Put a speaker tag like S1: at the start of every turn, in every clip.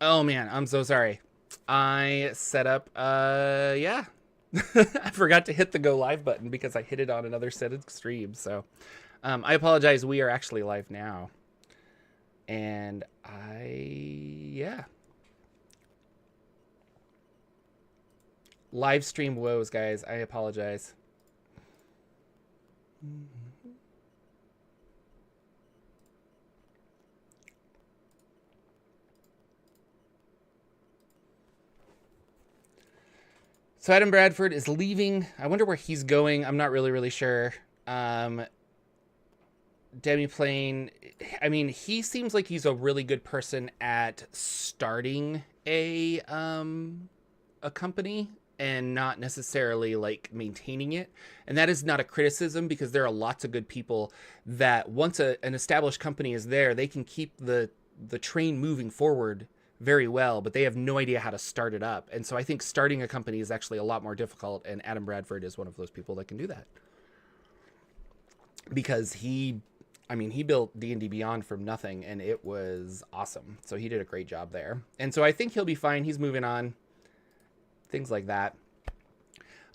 S1: Oh man, I'm so sorry. I set up, yeah. I forgot to hit the go live button because I hit it on another set of streams. So, I apologize. We are actually live now. And yeah. Live stream woes, guys. I apologize. So Adam Bradford is leaving. I wonder where he's going. I'm not really sure. Demiplane, I mean, he seems like he's a really good person at starting a company and not necessarily like maintaining it. And that is not a criticism because there are lots of good people that once an established company is there, they can keep the train moving forward very well, but they have no idea how to start it up. And so I think starting a company is actually a lot more difficult, and Adam Bradford is one of those people that can do that. Because he built D&D Beyond from nothing, and it was awesome. So he did a great job there. And so I think he'll be fine. He's moving on. Things like that.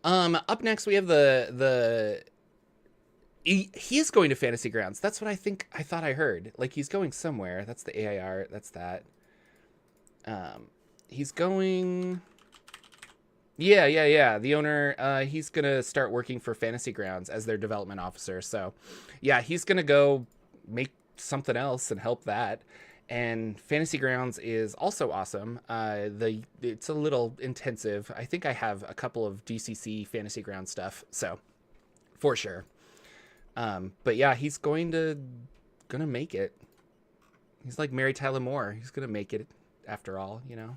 S1: Up next, we have he is going to Fantasy Grounds. That's what I thought I heard. Like, he's going somewhere. That's the AIR. That's that. He's going... Yeah. The owner, he's going to start working for Fantasy Grounds as their development officer. So, yeah, he's going to go make something else and help that. And Fantasy Grounds is also awesome. It's a little intensive. I think I have a couple of DCC Fantasy Grounds stuff, so for sure. But yeah, he's gonna make it. He's like Mary Tyler Moore. He's gonna make it after all, you know.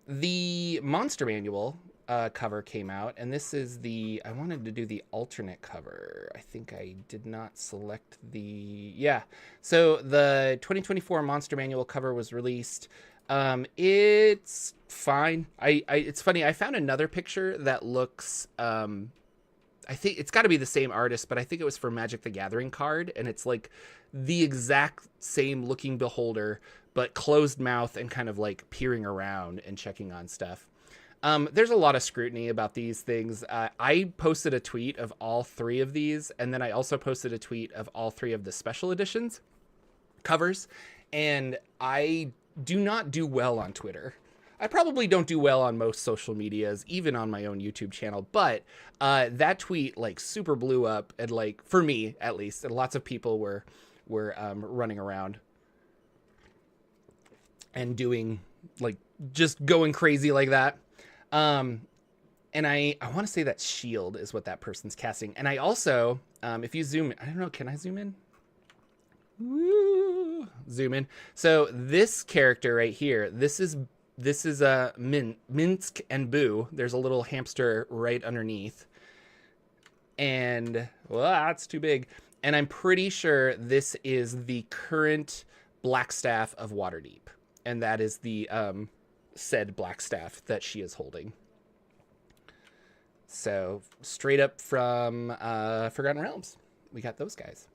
S1: The Monster Manual cover came out, and this is I wanted to do the alternate cover. I think I did not select yeah. So the 2024 Monster Manual cover was released. It's fine. It's funny. I found another picture that looks, I think it's got to be the same artist, but I think it was for Magic the Gathering card, and it's like the exact same looking beholder, but closed mouth and kind of like peering around and checking on stuff. There's a lot of scrutiny about these things. I posted a tweet of all three of these, and then I also posted a tweet of all three of the special editions covers, and I do not do well on Twitter. I probably don't do well on most social medias, even on my own YouTube channel, but that tweet like super blew up, and like for me at least, and lots of people were running around and doing like just going crazy like that. And I want to say that shield is what that person's casting. And I also, if you zoom, I don't know, can I zoom in? Woo! Zoom in. So this character right here, this is Minsk and Boo. There's a little hamster right underneath. And, well, that's too big. And I'm pretty sure this is the current Blackstaff of Waterdeep. And that is the said Blackstaff that she is holding. So, straight up from Forgotten Realms. We got those guys.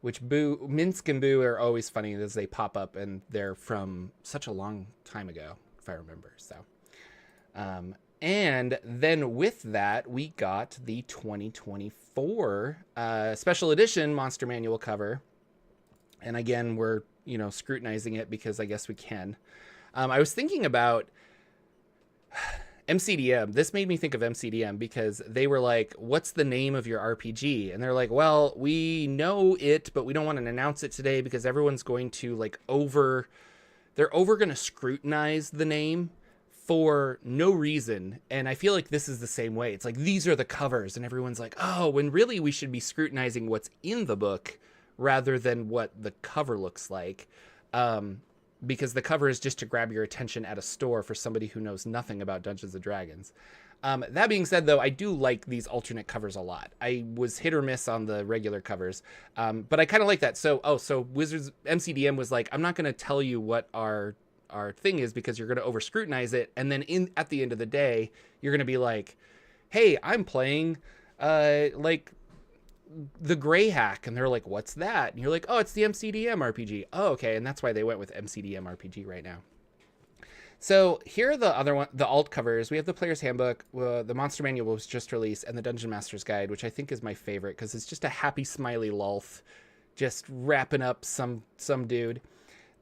S1: Which Minsk and Boo are always funny as they pop up, and they're from such a long time ago, if I remember. So, and then with that, we got the 2024 special edition Monster Manual cover. And again, we're, scrutinizing it because I guess we can. I was thinking about MCDM. This made me think of MCDM because they were like, what's the name of your RPG? And they're like, well, we know it, but we don't want to announce it today because everyone's going to they're going to scrutinize the name for no reason. And I feel like this is the same way. It's like, these are the covers, and everyone's like, oh, when really we should be scrutinizing what's in the book rather than what the cover looks like. Because the cover is just to grab your attention at a store for somebody who knows nothing about Dungeons & Dragons. That being said, though, I do like these alternate covers a lot. I was hit or miss on the regular covers, but I kind of like that. So Wizards MCDM was like, I'm not going to tell you what our thing is because you're going to over scrutinize it, and then at the end of the day, you're going to be like, hey, I'm playing the Gray Hack, and they're like, what's that? And you're like, oh, it's the MCDM RPG. Oh, okay, and that's why they went with MCDM RPG right now. So here are the other one, the alt covers. We have the Player's Handbook, the Monster Manual was just released, and the Dungeon Master's Guide, which I think is my favorite because it's just a happy smiley lulth, just wrapping up some dude.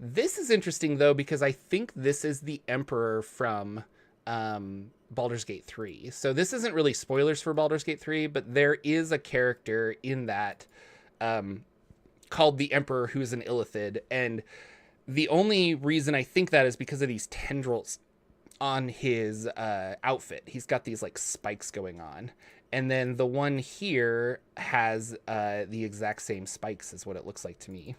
S1: This is interesting though because I think this is the Emperor from Baldur's Gate 3. So this isn't really spoilers for Baldur's Gate 3, but there is a character in that called the Emperor who's an Illithid, and the only reason I think that is because of these tendrils on his outfit. He's got these like spikes going on. And then the one here has the exact same spikes as what it looks like to me,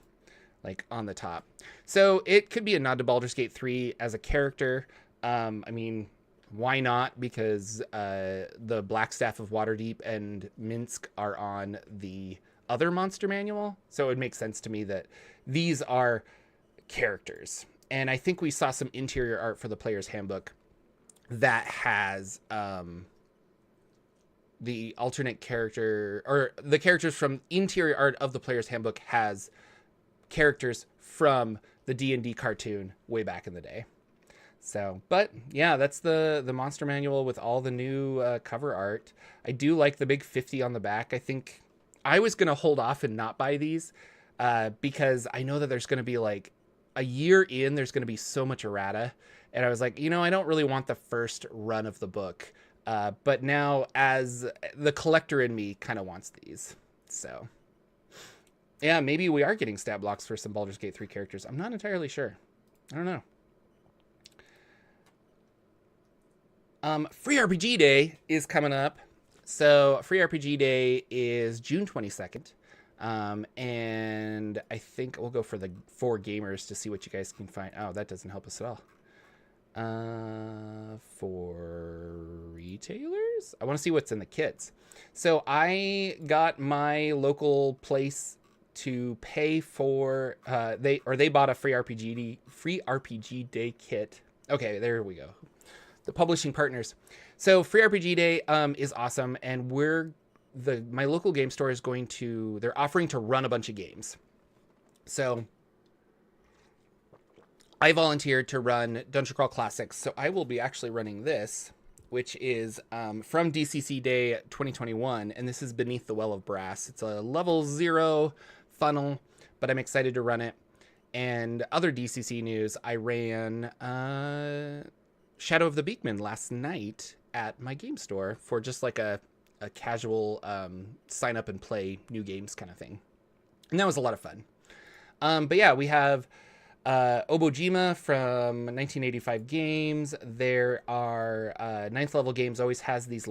S1: like on the top. So it could be a nod to Baldur's Gate 3 as a character. I mean, why not? Because the Blackstaff of Waterdeep and Minsk are on the other monster manual. So it would make sense to me that these are characters. And I think we saw some interior art for the Player's Handbook that has the alternate character, or the characters from interior art of the Player's Handbook has characters from the D&D cartoon way back in the day. So, but yeah, that's the monster manual with all the new cover art. I do like the big 50 on the back. I think I was going to hold off and not buy these because I know that there's going to be like a year in, there's going to be so much errata. And I was like, you know, I don't really want the first run of the book. But now as the collector in me kind of wants these. So yeah, maybe we are getting stat blocks for some Baldur's Gate 3 characters. I'm not entirely sure. I don't know. Free RPG Day is coming up. So Free RPG Day is June 22nd. And I think we'll go for the 4 gamers to see what you guys can find. Oh, that doesn't help us at all. For retailers, I want to see what's in the kits. So I got my local place to pay for, they bought a free RPG Day kit. Okay, there we go. The publishing partners. So Free RPG Day is awesome, and my local game store is they're offering to run a bunch of games. So I volunteered to run Dungeon Crawl Classics, so I will be actually running this, which is from DCC Day 2021, and this is Beneath the Well of Brass. It's a level 0 funnel, but I'm excited to run it. And other DCC news, I ran Shadow of the Beakman last night at my game store for just like a casual sign up and play new games kind of thing. And that was a lot of fun. But yeah, we have Obojima from 1985 Games. There are 9th level games always has these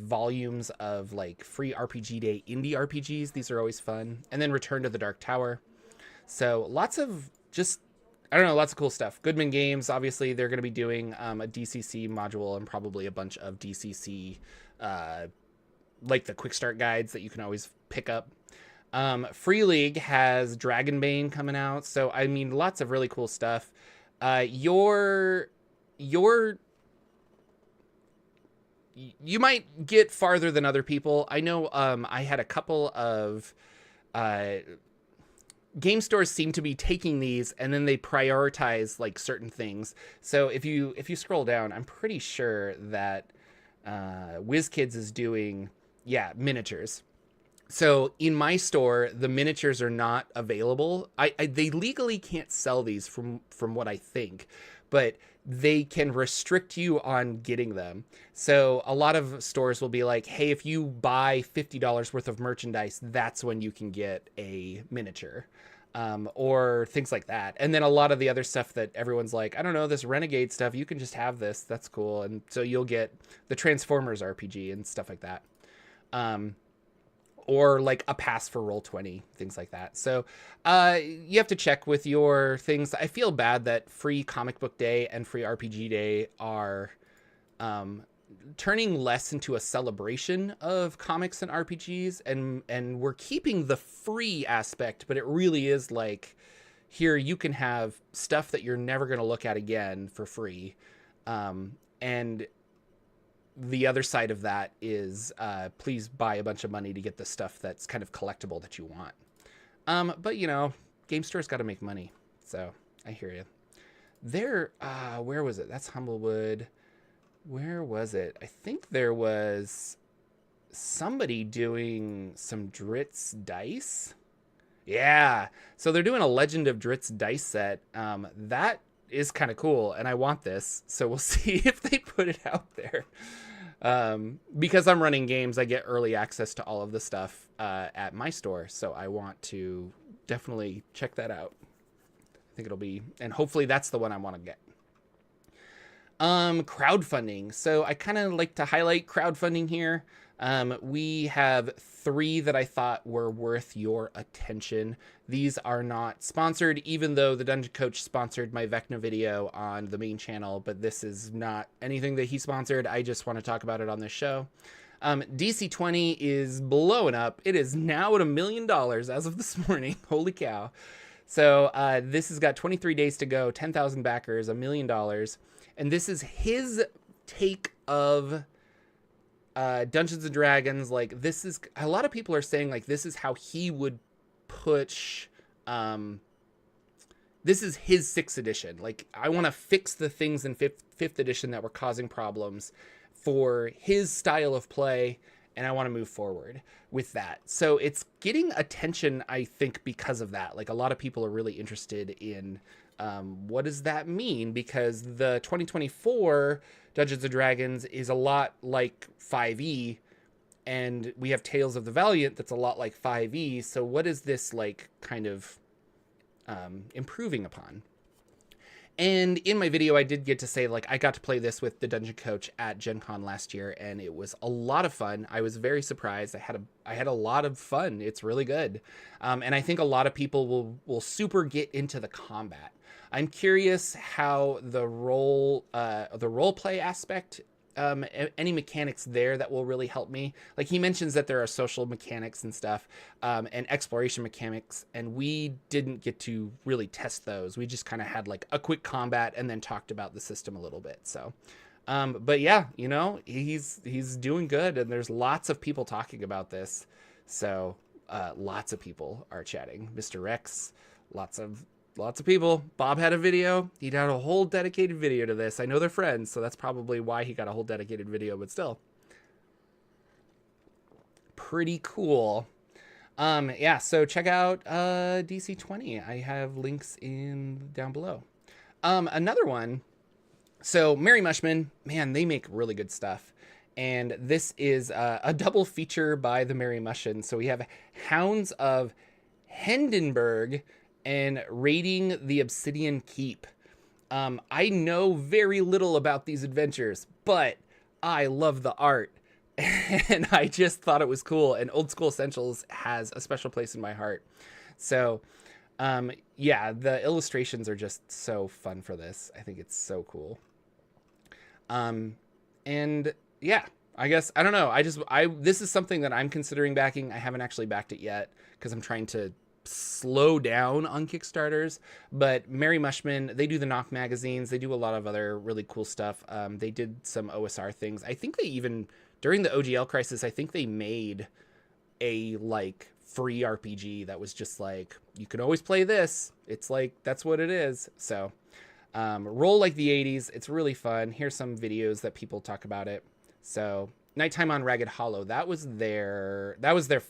S1: volumes of like free RPG Day indie RPGs. These are always fun. And then Return to the Dark Tower. So lots of lots of cool stuff. Goodman Games, obviously, they're going to be doing a DCC module and probably a bunch of DCC, like the quick start guides that you can always pick up. Free League has Dragonbane coming out. So, I mean, lots of really cool stuff. You might get farther than other people. I know I had a couple of game stores seem to be taking these and then they prioritize like certain things. So if you scroll down, I'm pretty sure that WizKids is doing miniatures. So in my store, the miniatures are not available. They legally can't sell these from what I think, but they can restrict you on getting them. So a lot of stores will be like, hey, if you buy $50 worth of merchandise, that's when you can get a miniature. Or things like that. And then a lot of the other stuff that everyone's like, I don't know, this Renegade stuff, you can just have this. That's cool. And so you'll get the Transformers RPG and stuff like that. Or like a pass for Roll20, things like that. So you have to check with your things. I feel bad that Free Comic Book Day and Free RPG Day are turning less into a celebration of comics and RPGs, and we're keeping the free aspect, but it really is like, here you can have stuff that you're never going to look at again for free. And the other side of that is please buy a bunch of money to get the stuff that's kind of collectible that you want. But, you know, game stores got to make money. So I hear you. There, where was it? That's Humblewood. Where was it? I think there was somebody doing some Dritz dice. Yeah. So they're doing a Legend of Dritz dice set. That is kind of cool, and I want this. So we'll see if they put it out there. Because I'm running games, I get early access to all of the stuff at my store. So I want to definitely check that out. I think it'll be, and hopefully that's the one I want to get. Crowdfunding. So I kind of like to highlight crowdfunding here. We have 3 that I thought were worth your attention. These are not sponsored, even though the Dungeon Coach sponsored my Vecna video on the main channel, but this is not anything that he sponsored. I just want to talk about it on this show. DC20 is blowing up. It is now at $1 million as of this morning. Holy cow. So this has got 23 days to go, 10,000 backers, $1 million. And this is his take of Dungeons and Dragons. Like, this is, a lot of people are saying, like, this is how he would push, this is his 6th edition. Like, I want to fix the things in 5th edition that were causing problems for his style of play, and I want to move forward with that. So it's getting attention, I think, because of that. Like, a lot of people are really interested in what does that mean? Because the 2024 Dungeons & Dragons is a lot like 5e, and we have Tales of the Valiant that's a lot like 5e. So what is this, like, kind of improving upon? And in my video, I did get to say, like, I got to play this with the Dungeon Coach at Gen Con last year, and it was a lot of fun. I was very surprised. I had a lot of fun. It's really good. And I think a lot of people will super get into the combat. I'm curious how the role play aspect, any mechanics there that will really help me. Like, he mentions that there are social mechanics and stuff, and exploration mechanics, and we didn't get to really test those. We just kind of had like a quick combat and then talked about the system a little bit. So, but yeah, you know, he's doing good, and there's lots of people talking about this. So, lots of people are chatting. Mr. Rex, lots of people. Bob had a video. He had a whole dedicated video to this. I know they're friends, so that's probably why he got a whole dedicated video, but still. Pretty cool. Yeah, so check out DC20. I have links down below. Another one. So Merry Mushman, man, they make really good stuff. And this is a double feature by the Merry Mushman. So we have Hounds of Hindenburg and Raiding the Obsidian Keep. I know very little about these adventures, but I love the art, and I just thought it was cool, and Old School Essentials has a special place in my heart. So, yeah, the illustrations are just so fun for this. I think it's so cool. And yeah, I guess, I don't know. This is something that I'm considering backing. I haven't actually backed it yet because I'm trying to slow down on Kickstarters, but Merry Mushman, they do the Knock magazines. They do a lot of other really cool stuff. They did some OSR things. I think they even, during the OGL crisis, I think they made a like free RPG that was just like, you can always play this. It's like, that's what it is. So, roll like the 80s. It's really fun. Here's some videos that people talk about it. So, Nighttime on Ragged Hollow, that was their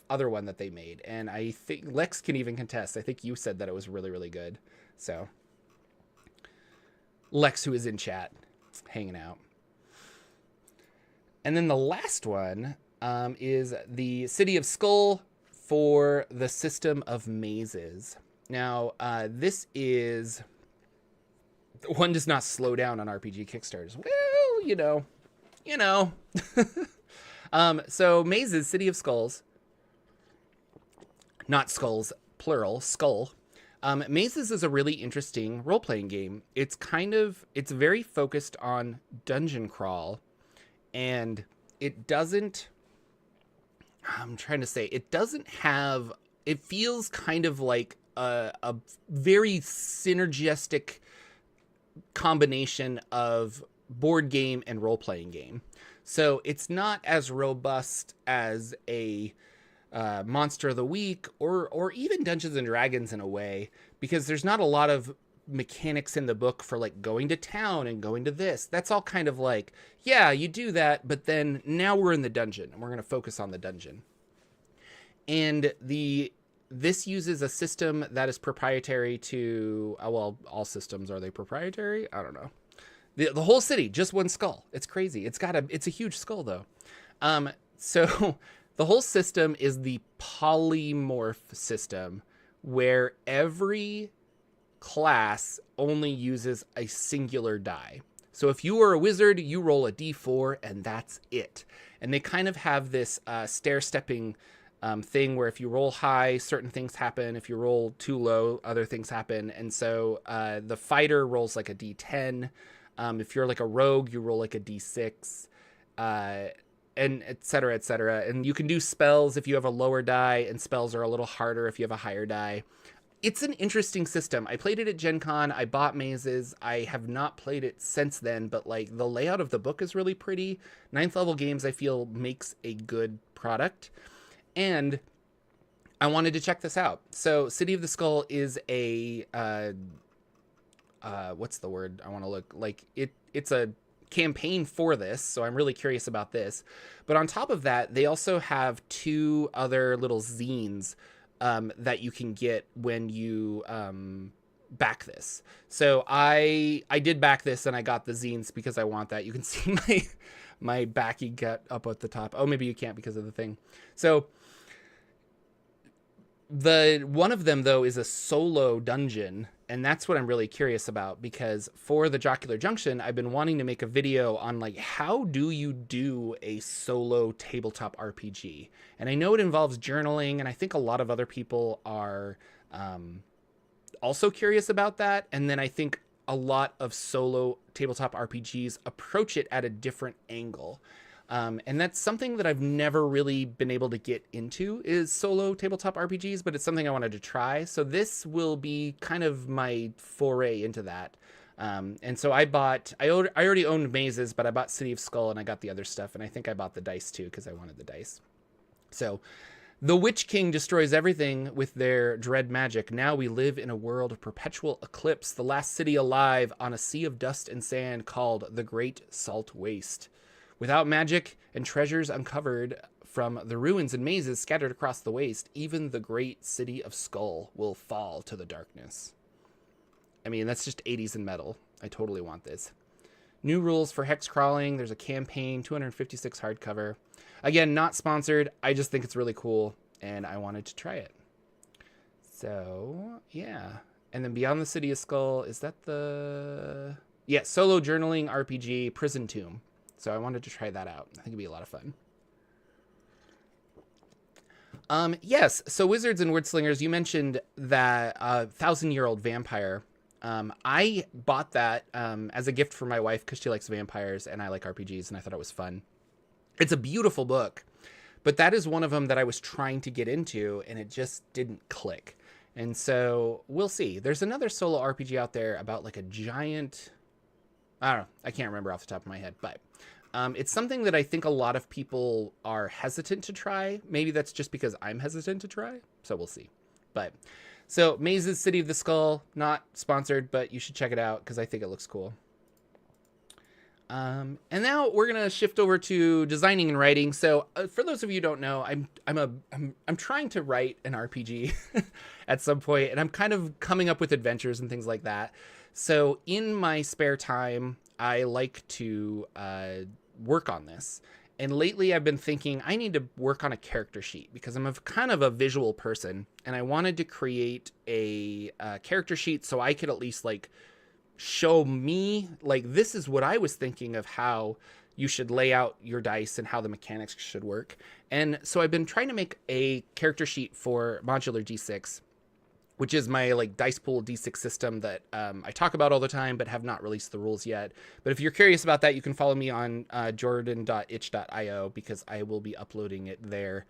S1: other one that they made, and I think Lex can even contest. I think you said that it was really, really good. So Lex, who is in chat, hanging out. And then the last one is the City of Skull for the System of Mazes. Now, this is, one does not slow down on RPG Kickstarters. Well, you know. So Mazes, City of Skulls, not skulls, plural, skull. Mazes is a really interesting role-playing game. It's very focused on dungeon crawl, and it doesn't, it feels kind of like a very synergistic combination of board game and role-playing game. So it's not as robust as a Monster of the Week or even Dungeons and Dragons in a way, because there's not a lot of mechanics in the book for like going to town and going to this. That's all kind of like, yeah, you do that, but then now we're in the dungeon and we're going to focus on the dungeon. And this uses a system that is proprietary to well, all systems, are they proprietary? I don't know. The whole city, just one skull. It's crazy. It's a huge skull though. So the whole system is the polymorph system, where every class only uses a singular die. So if you are a wizard, you roll a d4 and that's it. And they kind of have this stair-stepping thing where if you roll high, certain things happen. If you roll too low, other things happen. And so the fighter rolls like a d10. If you're like a rogue, you roll like a d6. And et cetera, et cetera. And you can do spells if you have a lower die, and spells are a little harder if you have a higher die. It's an interesting system. I played it at Gen Con. I bought mazes. I have not played it since then, but like the layout of the book is really pretty. 9th level games, I feel, makes a good product. And I wanted to check this out. So City of the Skull is a, what's the word I want to look like? It's a campaign for this, so I'm really curious about this. But on top of that, they also have 2 other little zines that you can get when you back this. So I did back this and I got the zines because I want that. You can see my backing get up at the top. Oh, maybe you can't because of the thing. So one of them though is a solo dungeon, and that's what I'm really curious about, because for the Jocular Junction, I've been wanting to make a video on like, how do you do a solo tabletop RPG? And I know it involves journaling, and I think a lot of other people are also curious about that. And then I think a lot of solo tabletop RPGs approach it at a different angle. And that's something that I've never really been able to get into, is solo tabletop RPGs, but it's something I wanted to try. So this will be kind of my foray into that. And so I already owned mazes, but I bought City of Skull and I got the other stuff. And I think I bought the dice too, because I wanted the dice. So the Witch King destroys everything with their dread magic. Now we live in a world of perpetual eclipse, the last city alive on a sea of dust and sand called the Great Salt Waste. Without magic and treasures uncovered from the ruins and mazes scattered across the waste, even the great city of Skull will fall to the darkness. I mean, that's just 80s and metal. I totally want this. New rules for hex crawling. There's a campaign, 256 hardcover. Again, not sponsored. I just think it's really cool, and I wanted to try it. So, yeah. And then Beyond the City of Skull, is that the... Yeah, solo journaling RPG, Prison Tomb. So I wanted to try that out. I think it'd be a lot of fun. Yes, so Wizards and Wordslingers, you mentioned that 1,000-year-old vampire. I bought that as a gift for my wife because she likes vampires and I like RPGs, and I thought it was fun. It's a beautiful book, but that is one of them that I was trying to get into, and it just didn't click. And so we'll see. There's another solo RPG out there about like a giant... I don't know. I can't remember off the top of my head, but it's something that I think a lot of people are hesitant to try. Maybe that's just because I'm hesitant to try, so we'll see. But so Mazes City of the Skull, not sponsored, but you should check it out because I think it looks cool. And now we're gonna shift over to designing and writing. So for those of you who don't know, I'm trying to write an RPG at some point, and I'm kind of coming up with adventures and things like that. So in my spare time, I like to work on this. And lately I've been thinking I need to work on a character sheet because I'm kind of a visual person, and I wanted to create a character sheet so I could at least like show me, like, this is what I was thinking of how you should lay out your dice and how the mechanics should work. And so I've been trying to make a character sheet for Modular D6, which is my like dice pool D6 system that I talk about all the time, but have not released the rules yet. But if you're curious about that, you can follow me on jordan.itch.io because I will be uploading it there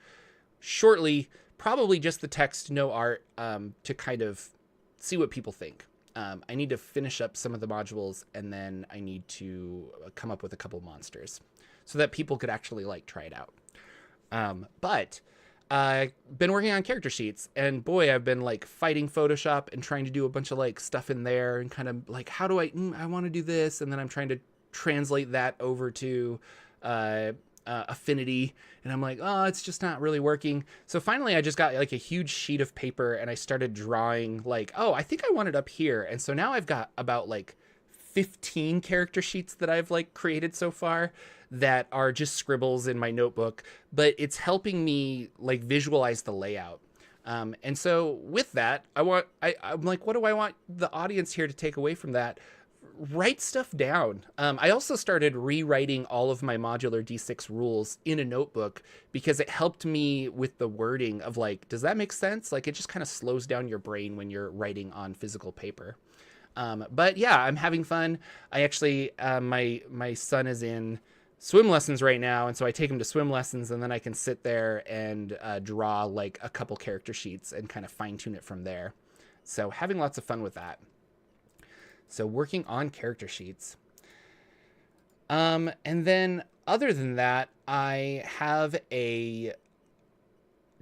S1: shortly. Probably just the text, no art, to kind of see what people think. I need to finish up some of the modules, and then I need to come up with a couple monsters. so that people could actually like try it out. But been working on character sheets, and boy, I've been like fighting Photoshop and trying to do a bunch of like stuff in there, and kind of like, how do I want to do this, and then I'm trying to translate that over to Affinity, and I'm like, oh, it's just not really working. So finally I just got like a huge sheet of paper, and I started drawing like, oh, I think I want it up here. And so now I've got about like 15 character sheets that I've like created so far that are just scribbles in my notebook, but it's helping me like visualize the layout. And so with that, I'm like, what do I want the audience here to take away from that? Write stuff down. I also started rewriting all of my modular D6 rules in a notebook, because it helped me with the wording of like, does that make sense? Like, it just kind of slows down your brain when you're writing on physical paper. But yeah, I'm having fun. I actually, my son is in swim lessons right now, and so I take him to swim lessons, and then I can sit there and draw like a couple character sheets and kind of fine tune it from there. So having lots of fun with that. So working on character sheets. And then other than that, I have a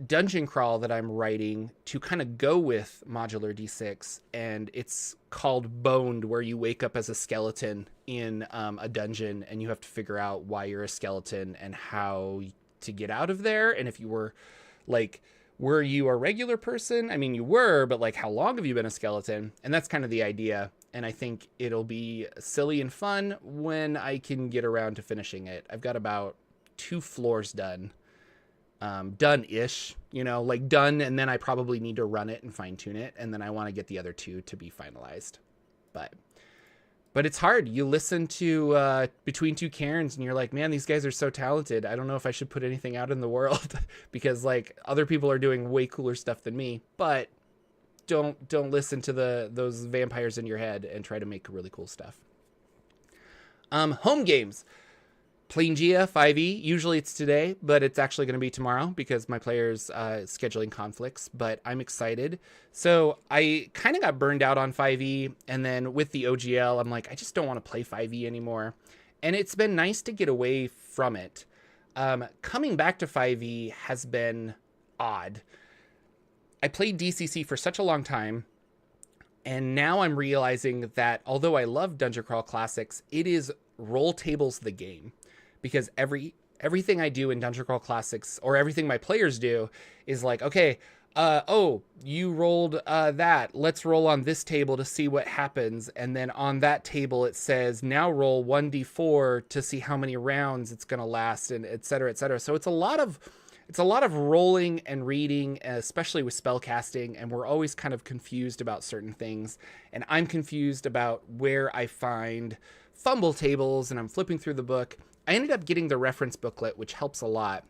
S1: dungeon crawl that I'm writing to kind of go with modular D6, and it's called Boned, where you wake up as a skeleton in a dungeon, and you have to figure out why you're a skeleton and how to get out of there. And if you were like, were you a regular person? I mean, you were, but like, how long have you been a skeleton? And that's kind of the idea. And I think it'll be silly and fun when I can get around to finishing it. I've got about 2 floors done. Done-ish, you know, like done, and then I probably need to run it and fine-tune it, and then I want to get the other 2 to be finalized. But it's hard. You listen to Between Two Cairns, and you're like, man, these guys are so talented. I don't know if I should put anything out in the world because like other people are doing way cooler stuff than me. But don't listen to those vampires in your head and try to make really cool stuff. Home games. Plangia 5e. Usually it's today, but it's actually going to be tomorrow because my players scheduling conflicts, but I'm excited. So I kind of got burned out on 5e, and then with the OGL, I'm like, I just don't want to play 5e anymore. And it's been nice to get away from it. Coming back to 5e has been odd. I played DCC for such a long time, and now I'm realizing that although I love Dungeon Crawl Classics, it is roll tables the game. Because everything I do in Dungeon Crawl Classics, or everything my players do, is like, okay, oh, you rolled that. Let's roll on this table to see what happens. And then on that table, it says, now roll 1d4 to see how many rounds it's going to last, and et cetera, et cetera. So it's a lot of rolling and reading, especially with spellcasting, and we're always kind of confused about certain things. And I'm confused about where I find fumble tables, and I'm flipping through the book. I ended up getting the reference booklet, which helps a lot.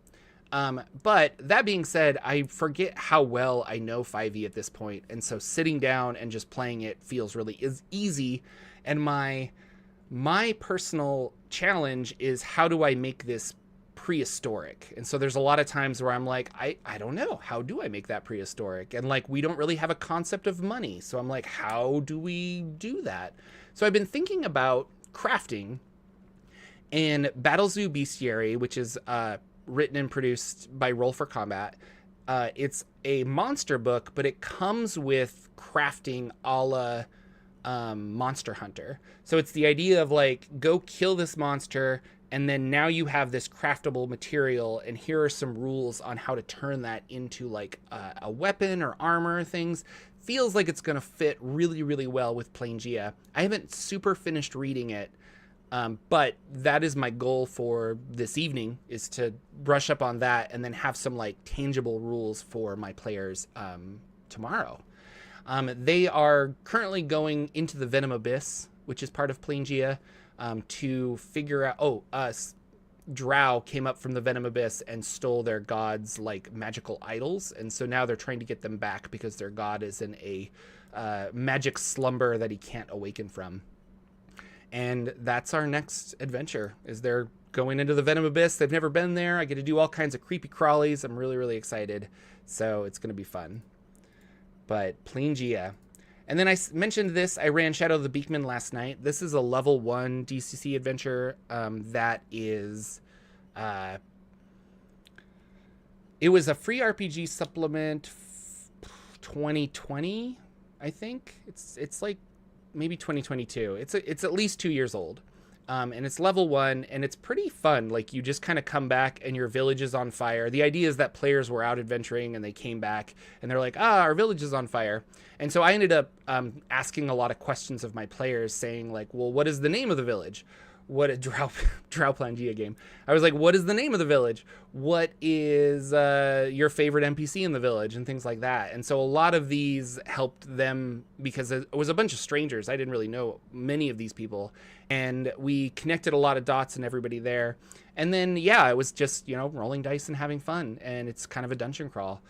S1: But that being said, I forget how well I know 5e at this point. And so sitting down and just playing it feels really easy. And my personal challenge is, how do I make this prehistoric? And so there's a lot of times where I'm like, I don't know. How do I make that prehistoric? And like, we don't really have a concept of money. So I'm like, how do we do that? So I've been thinking about crafting. And Battle Zoo Bestiary, which is written and produced by Roll for Combat, it's a monster book, but it comes with crafting a la Monster Hunter. So it's the idea of like, go kill this monster, and then now you have this craftable material, and here are some rules on how to turn that into like a weapon or armor things. Feels like it's going to fit really, really well with Plangia. I haven't super finished reading it. But that is my goal for this evening, is to brush up on that and then have some like tangible rules for my players tomorrow. They are currently going into the Venom Abyss, which is part of Plangia, to figure out, Drow came up from the Venom Abyss and stole their god's like magical idols. And so now they're trying to get them back because their god is in a magic slumber that he can't awaken from. And that's our next adventure, is they're going into the Venom Abyss. They've never been there. I get to do all kinds of creepy crawlies. I'm really, really excited. So it's going to be fun. But Plangia. And then I mentioned this. I ran Shadow of the Beakman last night. This is a level 1 DCC adventure that is uh, it was a free RPG supplement 2020, I think. It's like maybe 2022. It's at least 2 years old. And it's level 1, and it's pretty fun. Like, you just kind of come back and your village is on fire. The idea is that players were out adventuring and they came back and they're like, our village is on fire. And so I ended up asking a lot of questions of my players, saying like, well, what is the name of the village? What a Drow-Plangia game. I was like, what is the name of the village? What is your favorite NPC in the village? And things like that. And so a lot of these helped them, because it was a bunch of strangers. I didn't really know many of these people. And we connected a lot of dots and everybody there. And then, yeah, it was just, rolling dice and having fun. And it's kind of a dungeon crawl.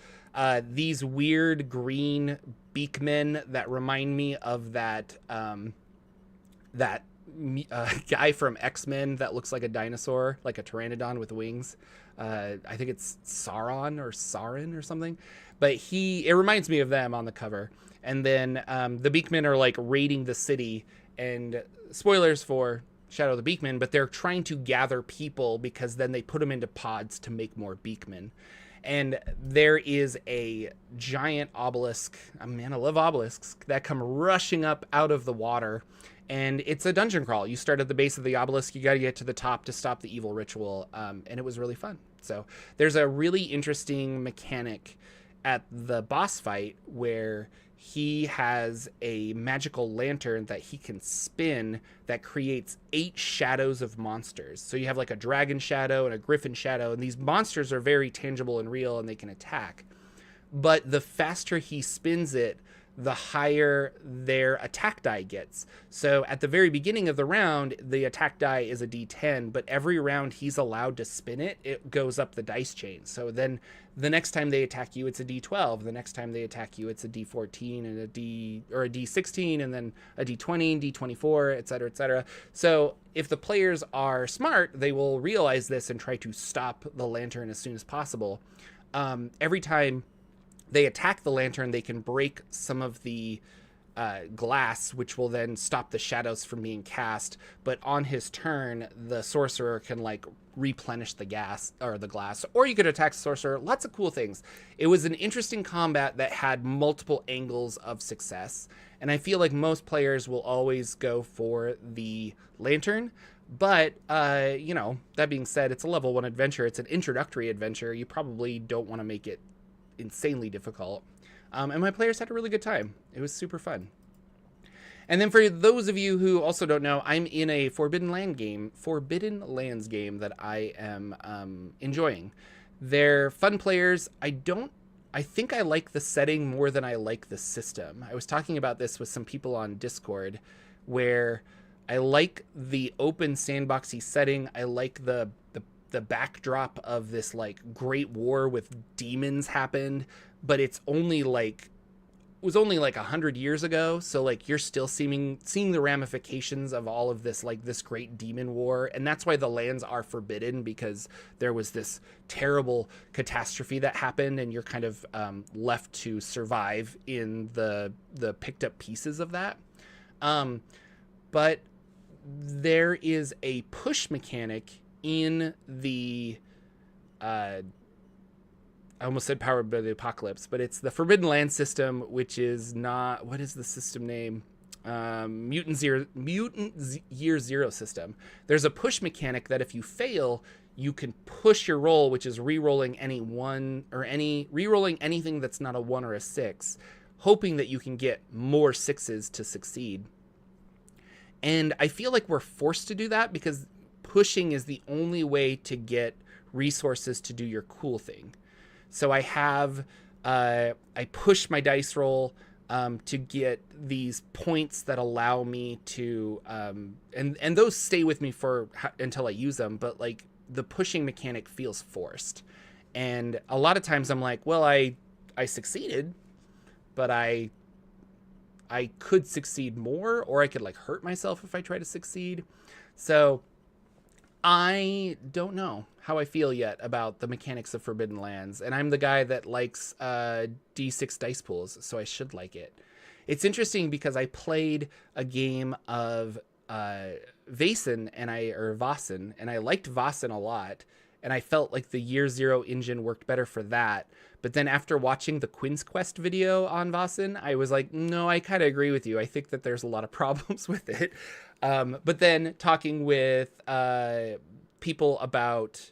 S1: These weird green beakmen that remind me of that guy from X-Men that looks like a dinosaur, like a pteranodon with wings. I think it's Sauron or something, but it reminds me of them on the cover. And then the Beakmen are like raiding the city, and spoilers for Shadow of the Beakmen, but they're trying to gather people because then they put them into pods to make more Beakmen. And there is a giant obelisk. Man, I love obelisks that come rushing up out of the water. And it's a dungeon crawl. You start at the base of the obelisk. You got to get to the top to stop the evil ritual. And it was really fun. So there's a really interesting mechanic at the boss fight where he has a magical lantern that he can spin that creates 8 shadows of monsters. So you have like a dragon shadow and a griffin shadow. And these monsters are very tangible and real, and they can attack. But the faster he spins it, the higher their attack die gets. So at the very beginning of the round, the attack die is a D10, but every round he's allowed to spin it, it goes up the dice chain. So then the next time they attack you, it's a D12. The next time they attack you, it's a D14 and a D16, and then a D20, D24, etc., etc. So if the players are smart, they will realize this and try to stop the lantern as soon as possible. Every time they attack the lantern, they can break some of the glass, which will then stop the shadows from being cast. But on his turn, the sorcerer can like replenish the glass, or you could attack the sorcerer. Lots of cool things. It was an interesting combat that had multiple angles of success. And I feel like most players will always go for the lantern. But, that being said, it's a level 1 adventure. It's an introductory adventure. You probably don't want to make it insanely difficult. And my players had a really good time. It was super fun. And then for those of you who also don't know, I'm in a Forbidden Lands game that I am enjoying. They're fun players. I think I like the setting more than I like the system. I was talking about this with some people on Discord, where I like the open sandboxy setting. I like the backdrop of this like great war with demons happened, but it was only like 100 years ago. So like you're still seeing the ramifications of all of this, like this great demon war. And that's why the lands are forbidden, because there was this terrible catastrophe that happened, and you're kind of left to survive in the picked up pieces of that. But there is a push mechanic in the I almost said Powered by the Apocalypse, but it's the Forbidden Land system, which is not, what is the system name? Mutant Year Zero system. There's a push mechanic that if you fail, you can push your roll, which is re-rolling re-rolling anything that's not a 1 or a 6, hoping that you can get more 6s to succeed. And I feel like we're forced to do that because pushing is the only way to get resources to do your cool thing. So I push my dice roll to get these points that allow me to, and those stay with me until I use them. But like the pushing mechanic feels forced. And a lot of times I'm like, well, I succeeded, but I could succeed more, or I could like hurt myself if I try to succeed. So I don't know how I feel yet about the mechanics of Forbidden Lands, and I'm the guy that likes D6 dice pools, so I should like it. It's interesting because I played a game of Vaesen, and I liked Vaesen a lot, and I felt like the Year Zero engine worked better for that. But then after watching the Quinn's Quest video on Vossen, I was like, no, I kind of agree with you. I think that there's a lot of problems with it. But then talking with people about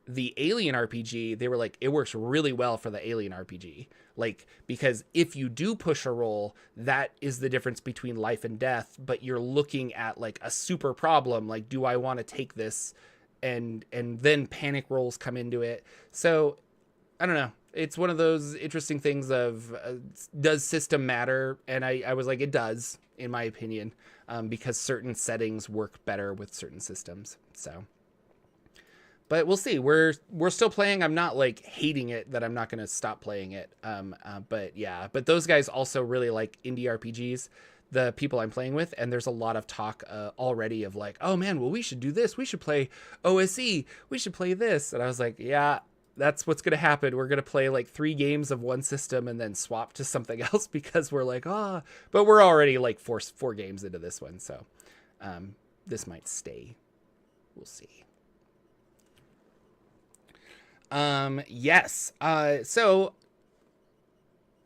S1: the Alien RPG, they were like, it works really well for the Alien RPG. Like, because if you do push a roll, that is the difference between life and death, but you're looking at like a super problem. Like, do I want to take this? And then panic rolls come into it. So I don't know. It's one of those interesting things of does system matter? And I was like, it does, in my opinion, because certain settings work better with certain systems. So, but we'll see. We're still playing. I'm not like hating it that I'm not going to stop playing it. But yeah, but those guys also really like indie RPGs, the people I'm playing with. And there's a lot of talk already of like, oh man, well, we should do this. We should play OSE. We should play this. And I was like, yeah, that's what's going to happen. We're going to play like 3 games of one system and then swap to something else because we're like, but we're already like four games into this one. So this might stay. We'll see. Yes. So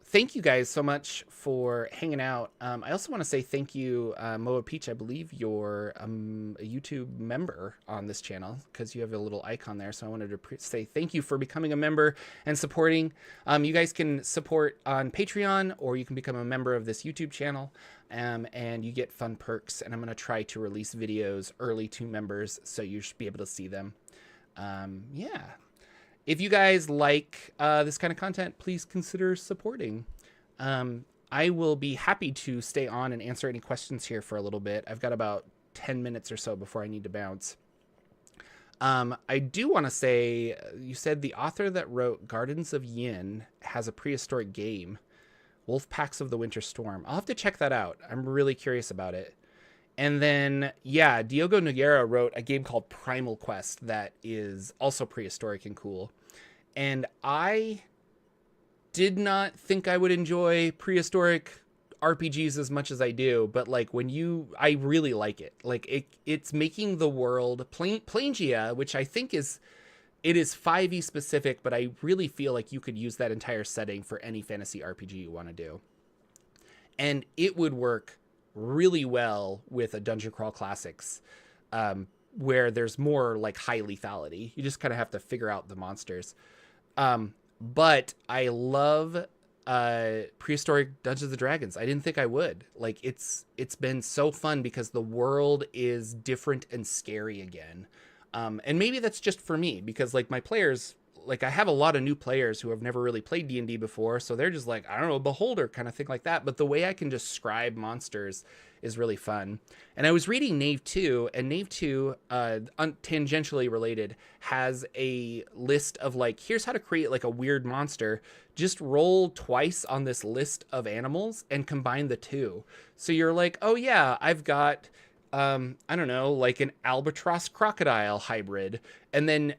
S1: thank you guys so much for hanging out. I also want to say thank you, Moa Peach. I believe you're a YouTube member on this channel because you have a little icon there. So I wanted to say thank you for becoming a member and supporting. You guys can support on Patreon, or you can become a member of this YouTube channel, and you get fun perks. And I'm going to try to release videos early to members, so you should be able to see them. Yeah. If you guys like this kind of content, please consider supporting. I will be happy to stay on and answer any questions here for a little bit. I've got about 10 minutes or so before I need to bounce. I do want to say, you said the author that wrote Gardens of Yin has a prehistoric game, Wolf Packs of the Winter Storm. I'll have to check that out. I'm really curious about it. And then, yeah, Diogo Nogueira wrote a game called Primal Quest that is also prehistoric and cool. And I did not think I would enjoy prehistoric RPGs as much as I do, but like I really like it. Like it's making the world Plangia, which I think it is 5e specific, but I really feel like you could use that entire setting for any fantasy RPG you want to do. And it would work really well with a Dungeon Crawl Classics, where there's more like high lethality. You just kind of have to figure out the monsters. But I love prehistoric Dungeons and Dragons. I didn't think I would. Like it's been so fun because the world is different and scary again. And maybe that's just for me because like my players, like I have a lot of new players who have never really played D&D before, so they're just like, I don't know, beholder kind of thing like that. But the way I can describe monsters is really fun. And I was reading Knave 2, and Knave 2, tangentially related, has a list of like, here's how to create like a weird monster. Just roll twice on this list of animals and combine the two. So you're like, oh yeah, I've got, I don't know, like an albatross crocodile hybrid, and then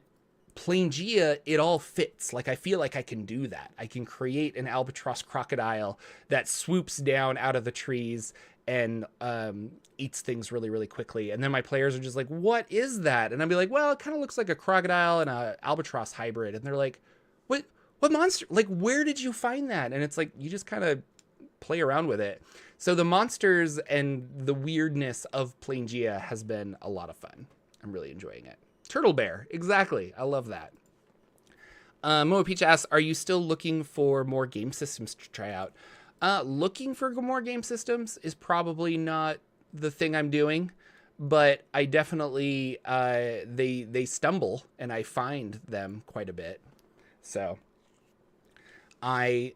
S1: Plangia, it all fits. Like I feel like I can do that. I can create an albatross crocodile that swoops down out of the trees and eats things really, really quickly. And then my players are just like, what is that? And I'll be like, well, it kind of looks like a crocodile and a albatross hybrid. And they're like, what monster? Like, where did you find that? And it's like, you just kind of play around with it. So the monsters and the weirdness of Plangia has been a lot of fun. I'm really enjoying it. Turtle Bear, exactly. I love that. Moa Peach asks, are you still looking for more game systems to try out? Looking for more game systems is probably not the thing I'm doing, but I definitely, they stumble and I find them quite a bit. So I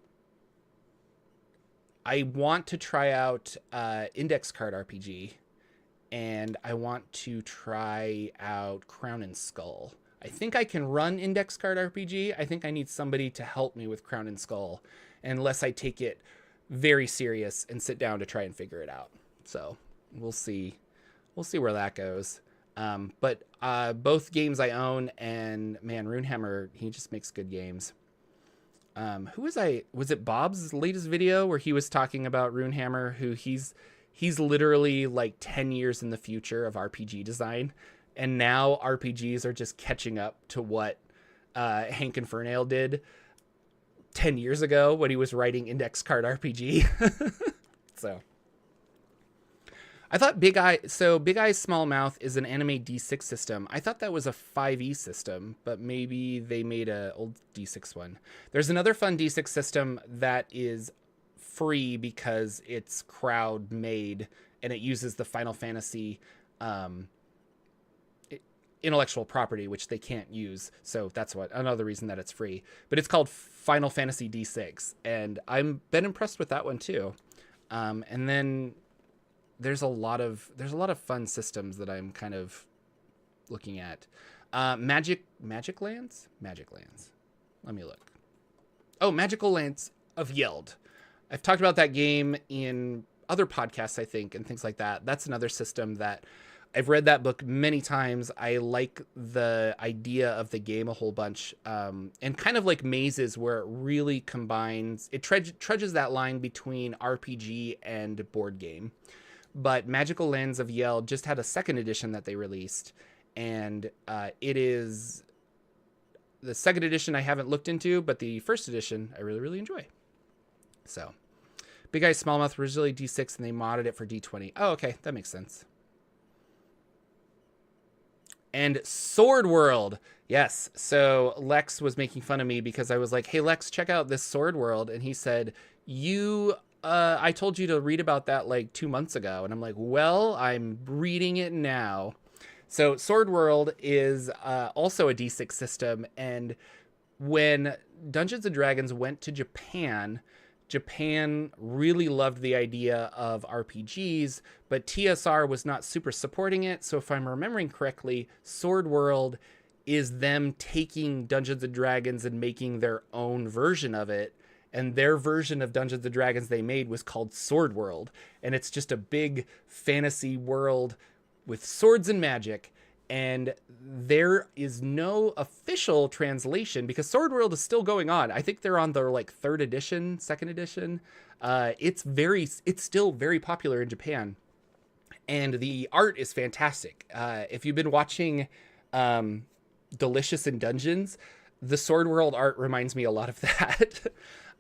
S1: want to try out Index Card RPG. And I want to try out Crown and Skull. I think I can run Index Card RPG. I think I need somebody to help me with Crown and Skull, unless I take it very serious and sit down to try and figure it out. So we'll see. We'll see where that goes. But both games I own, and man, Runehammer, he just makes good games. Was it Bob's latest video where he was talking about Runehammer, who he's literally like 10 years in the future of RPG design. And now RPGs are just catching up to what Hank Infernale did 10 years ago when he was writing Index Card RPG. So I thought Big Eyes Small Mouth is an anime D6 system. I thought that was a 5e system, but maybe they made a old D6 one. There's another fun D6 system that is free because it's crowd made and it uses the Final Fantasy intellectual property, which they can't use. So that's another reason that it's free. But it's called Final Fantasy D6, and I've been impressed with that one too. And then there's a lot of fun systems that I'm kind of looking at. Magic Lands. Let me look. Oh, Magical Lands of Yeld. I've talked about that game in other podcasts, I think, and things like that. That's another system that I've read that book many times. I like the idea of the game a whole bunch, and kind of like Mazes, where it really combines, it trudges that line between RPG and board game. But Magical Lands of Yeld just had a second edition that they released, and it is the second edition I haven't looked into, but the first edition I really, really enjoy. So Big Eyes Small Mouth was originally D6 and they modded it for D20. Oh, okay, that makes sense. And Sword World. Yes. So Lex was making fun of me because I was like, hey, Lex, check out this Sword World. And he said, I told you to read about that like 2 months ago. And I'm like, well, I'm reading it now. So Sword World is also a D6 system. And when Dungeons and Dragons went to Japan really loved the idea of RPGs, but TSR was not super supporting it. So if I'm remembering correctly, Sword World is them taking Dungeons and Dragons and making their own version of it. And their version of Dungeons and Dragons they made was called Sword World. And it's just a big fantasy world with swords and magic. And there is no official translation because Sword World is still going on. I think they're on their like second edition. It's still very popular in Japan, and the art is fantastic. If you've been watching Delicious in Dungeons, the Sword World art reminds me a lot of that.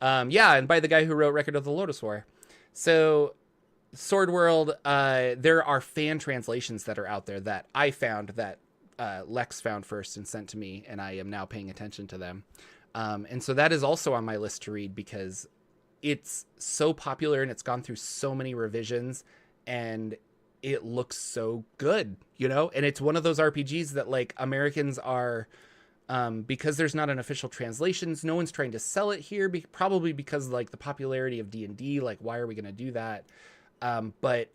S1: Yeah, and by the guy who wrote Record of the Lotus War. So Sword World, there are fan translations that are out there that I found, that Lex found first and sent to me, and I am now paying attention to them. And so that is also on my list to read because it's so popular and it's gone through so many revisions and it looks so good, you know? And it's one of those RPGs that like Americans are, because there's not an official translations, no one's trying to sell it here, probably because like the popularity of D&D, like why are we going to do that? But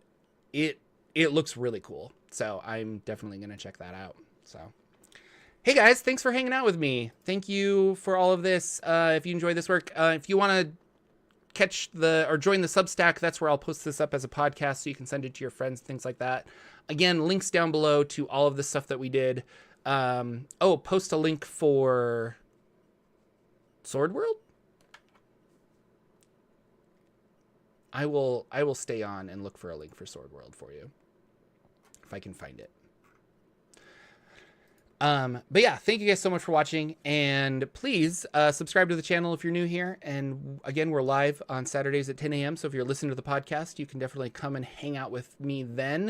S1: it looks really cool. So I'm definitely going to check that out. So, hey guys, thanks for hanging out with me. Thank you for all of this. If you enjoy this work, if you want to join the Substack, that's where I'll post this up as a podcast so you can send it to your friends, things like that. Again, links down below to all of the stuff that we did. Post a link for Sword World. I will stay on and look for a link for Sword World for you if I can find it. But yeah, thank you guys so much for watching, and please subscribe to the channel if you're new here. And again, we're live on Saturdays at 10 a.m. So if you're listening to the podcast, you can definitely come and hang out with me then.